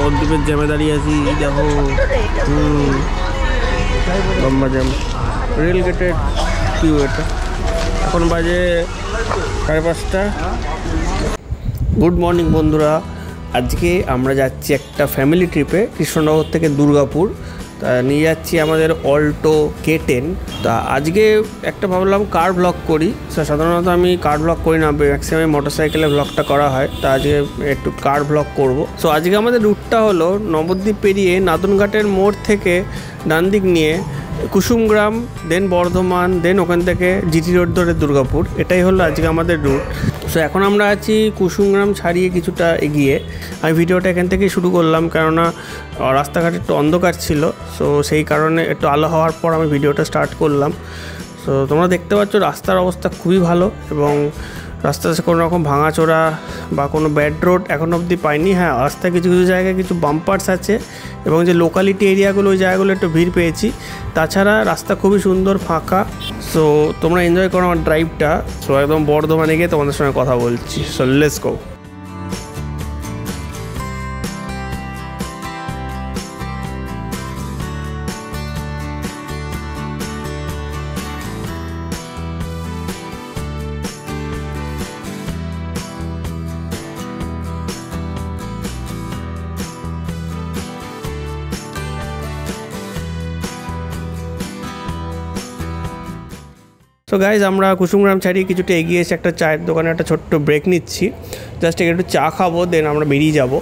নবদ্বীপের জ্যামে দাঁড়িয়ে আছি, দেখো লম্বা জ্যাম, রেল গেটের কিউ এটা। এখন বাজে 5:30। গুড মর্নিং বন্ধুরা, আজকে আমরা যাচ্ছি একটা ফ্যামিলি ট্রিপে কৃষ্ণনগর থেকে দুর্গাপুর। তা নিয়ে যাচ্ছি আমাদের অল্টো K10। তা আজকে একটা ভাবলাম কার ব্লগ করি। সাধারণত আমি কার ব্লগ করি না, ম্যাক্সিমাম মোটরসাইকেলের ব্লগটা করা হয়। তা আজকে একটু কার ব্লগ করব। সো আজকে আমাদের রুটটা হলো নবদ্বীপ পেরিয়ে নাদনঘাটের মোড় থেকে ডান দিক নিয়ে কুসুমগ্রাম, দেন বর্ধমান, দেন ওখান থেকে জিটি রোড ধরে দুর্গাপুর। এটাই হলো আজকে আমাদের রুট। সো এখন আমরা আছি কুসুমগ্রাম ছাড়িয়ে কিছুটা এগিয়ে। আমি ভিডিওটা এখান থেকেই শুরু করলাম, কেননা রাস্তাঘাট একটু অন্ধকার ছিল। সো সেই কারণে একটু আলো হওয়ার পর আমি ভিডিওটা স্টার্ট করলাম। সো তোমরা দেখতে পাচ্ছ রাস্তার অবস্থা খুবই ভালো, এবং রাস্তাতে কোনো রকম ভাঙাচোরা বা কোনো ব্যাড রোড এখন অবধি পাইনি। হ্যাঁ, রাস্তায় কিছু কিছু জায়গায় কিছু বাম্পার্স আছে, এবং যে লোকালিটি এরিয়াগুলো ওই জায়গাগুলো একটু ভিড় পেয়েছি। তাছাড়া রাস্তা খুবই সুন্দর, ফাঁকা। সো তোমরা এনজয় করো আমার ড্রাইভটা। সো একদম বর্ধমানে গিয়ে তোমাদের সঙ্গে কথা বলছি। So let's go. তো গাইজ, আমরা কুসুমগ্রাম ছাড়িয়ে কিছুটা এগিয়ে এসে একটা চায়ের দোকানে একটা ছোট্ট ব্রেক নিচ্ছি। জাস্ট একটু চা খাবো, দেন আমরা বেরিয়ে যাবো।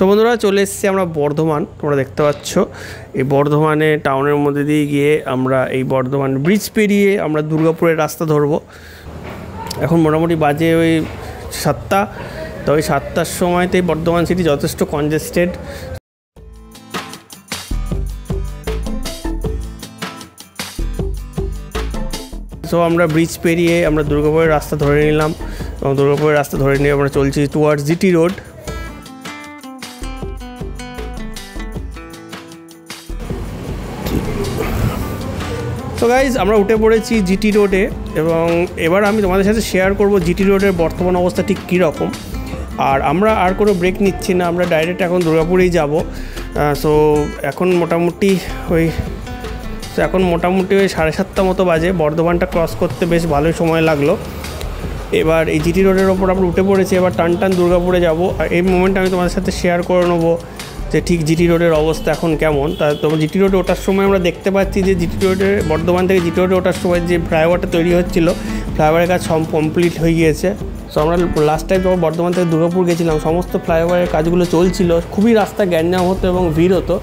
তো বন্ধুরা, চলে এসেছি আমরা বর্ধমান। তোমরা দেখতে পাচ্ছ এই বর্ধমানে টাউনের মধ্যে দিয়ে গিয়ে আমরা এই বর্ধমান ব্রিজ পেরিয়ে আমরা দুর্গাপুরের রাস্তা ধরবো। এখন মোটামুটি বাজে ওই 7টা। তো ওই 7টার সময়তেই বর্ধমান সিটি যথেষ্ট কনজেস্টেড। সো আমরা ব্রিজ পেরিয়ে আমরা দুর্গাপুরের রাস্তা ধরে নিলাম, এবং দুর্গাপুরের রাস্তা ধরে নিয়ে আমরা চলছি টুয়ার্ডস জিটি রোড। তো গাইজ, আমরা উঠে পড়েছি জিটি রোডে, এবং এবার আমি তোমাদের সাথে শেয়ার করব জিটি রোডের বর্তমান অবস্থা ঠিক কীরকম। আর আমরা আর কোনো ব্রেক নিচ্ছি না, আমরা ডাইরেক্ট এখন দুর্গাপুরেই যাব। সো এখন মোটামুটি ওই 7:30 মতো বাজে। বর্ধমানটা ক্রস করতে বেশ ভালোই সময় লাগলো। এবার এই জিটি রোডের ওপর আমরা উঠে পড়েছি, এবার টান দুর্গাপুরে যাব। আর এই মোমেন্টে আমি তোমাদের সাথে শেয়ার করে নেবো যে ঠিক জিটি রোডের অবস্থা এখন কেমন। তা তোমার জিটি রোডে ওঠার সময় আমরা দেখতে পাচ্ছি যে জিটি রোডে বর্ধমান থেকে জিটি রোডে ওঠার সময় যে ফ্লাইওভারটা তৈরি হচ্ছিল, ফ্লাইওভারের কাজ কমপ্লিট হয়ে গিয়েছে। সো আমরা লাস্ট টাইম যখন বর্ধমান থেকে দুর্গাপুর গেছিলাম, সমস্ত ফ্লাইওভারের কাজগুলো চলছিল, খুবই রাস্তা গ্যাঞ্জাম হতো এবং ভিড় হতো।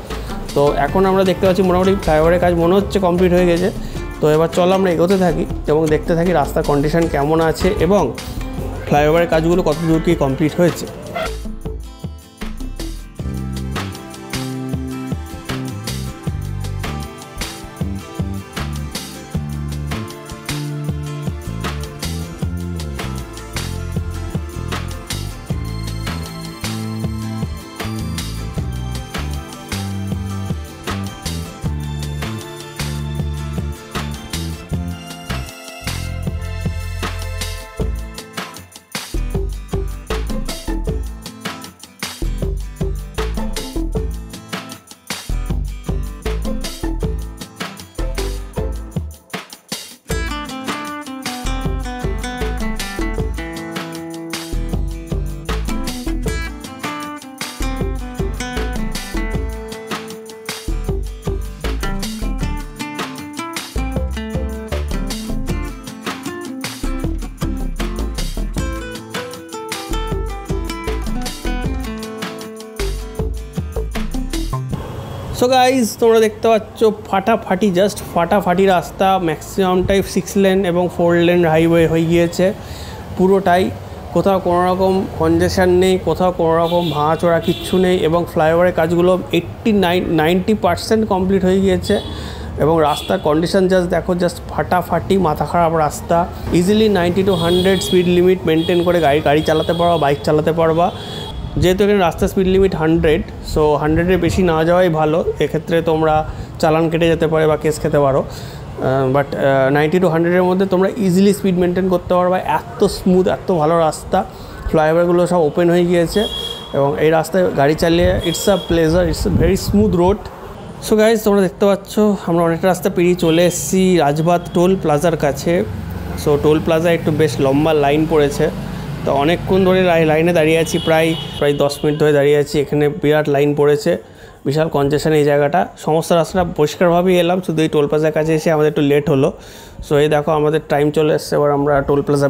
তো এখন আমরা দেখতে পাচ্ছি মোটামুটি ফ্লাইওভারের কাজ মনে হচ্ছে কমপ্লিট হয়ে গেছে। তো এবার চলো আমরা এগোতে থাকি এবং দেখতে থাকি রাস্তার কন্ডিশন কেমন আছে এবং ফ্লাইওভারের কাজগুলো কত দূর কি কমপ্লিট হয়েছে। সো গাইজ, তোমরা দেখতে পাচ্ছ ফাটাফাটি রাস্তা, ম্যাক্সিমামটাই 6 লেন এবং 4 লেন হাইওয়ে হয়ে গিয়েছে পুরোটাই। কোথাও কোনো রকম কনজেশন নেই, কোথাও কোনো রকম ভাঙাচোরা কিচ্ছু নেই এবং ফ্লাইওভারের কাজগুলো 90% কমপ্লিট হয়ে গিয়েছে এবং রাস্তার কন্ডিশন জাস্ট দেখো, ফাটাফাটি মাথা খারাপ রাস্তা। Easily 90 to 100 speed limit maintain করে গাড়ি চালাতে পারবা, বাইক চালাতে পারবা। যেহেতু এখানে রাস্তার স্পিড লিমিট 100, সো 100-এর বেশি না যাওয়াই ভালো। এক্ষেত্রে তোমরা চালান কেটে যেতে পারে বা কেস খেতে পারো, বাট 90 to 100-এর মধ্যে তোমরা ইজিলি স্পিড মেনটেন করতে পারবা। এত স্মুথ, এত ভালো রাস্তা, ফ্লাইওভারগুলো সব ওপেন হয়ে গিয়েছে এবং এই রাস্তায় গাড়ি চালিয়ে it's a pleasure, it's a very smooth road. So guys, তোমরা দেখতে পাচ্ছ আমরা অনেকটা রাস্তা পেরিয়ে চলে এসেছি রাজবাঁধ টোল প্লাজার কাছে। সো টোল প্লাজায় একটু বেশ লম্বা লাইন পড়েছে, তো অনেকক্ষণ ধরে লাইনে দাঁড়িয়ে আছি, প্রায় 10 মিনিট ধরে দাঁড়িয়ে আছি। এখানে বিরাট লাইন পড়েছে, বিশাল কনজেশন এই জায়গাটা। সমস্ত রাস্তাটা পরিষ্কারভাবেই এলাম, শুধু এই টোল প্লাজার কাছে এসে আমাদের একটু লেট হলো। সো এই দেখো আমাদের টাইম চলে এসছে, এবার আমরা টোল প্লাজা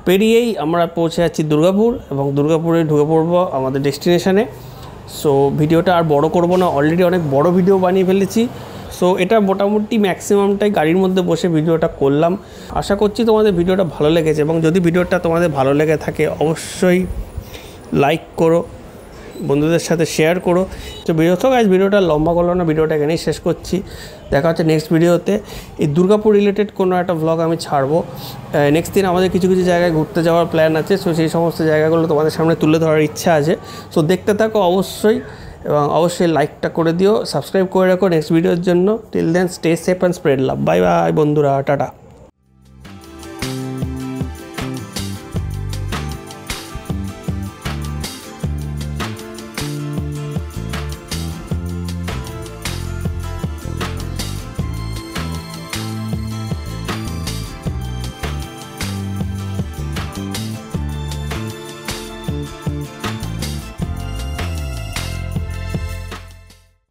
পেরিয়েই আমরা পৌঁছে যাচ্ছি দুর্গাপুর এবং দুর্গাপুরে ঢুকে পড়বো আমাদের ডেস্টিনেশনে। সো ভিডিওটা আর বড় করব না, অলরেডি অনেক বড় ভিডিও বানিয়ে ফেলেছি। সো এটা মোটামুটি ম্যাক্সিমামটাই গাড়ির মধ্যে বসে ভিডিওটা করলাম। আশা করছি তোমাদের ভিডিওটা ভালো লেগেছে এবং যদি ভিডিওটা তোমাদের ভালো লেগে থাকে অবশ্যই লাইক করো, বন্ধুদের সাথে শেয়ার করো। তো ভিডিওটা লম্বা করলো না, ভিডিওটা এখানেই শেষ করছি। দেখা হচ্ছে নেক্সট ভিডিওতে। এই দুর্গাপুর রিলেটেড কোনো একটা ভ্লগ আমি ছাড়বো। নেক্সট দিন আমাদের কিছু জায়গায় ঘুরতে যাওয়ার প্ল্যান আছে, সো সেই সমস্ত জায়গাগুলো তোমাদের সামনে তুলে ধরার ইচ্ছা আছে। সো দেখতে থাকো অবশ্যই এবং অবশ্যই লাইকটা করে দিও, সাবস্ক্রাইব করে রাখো নেক্সট ভিডিওর জন্য। Till then stay safe and spread love. Bye bye বন্ধুরা, টাটা।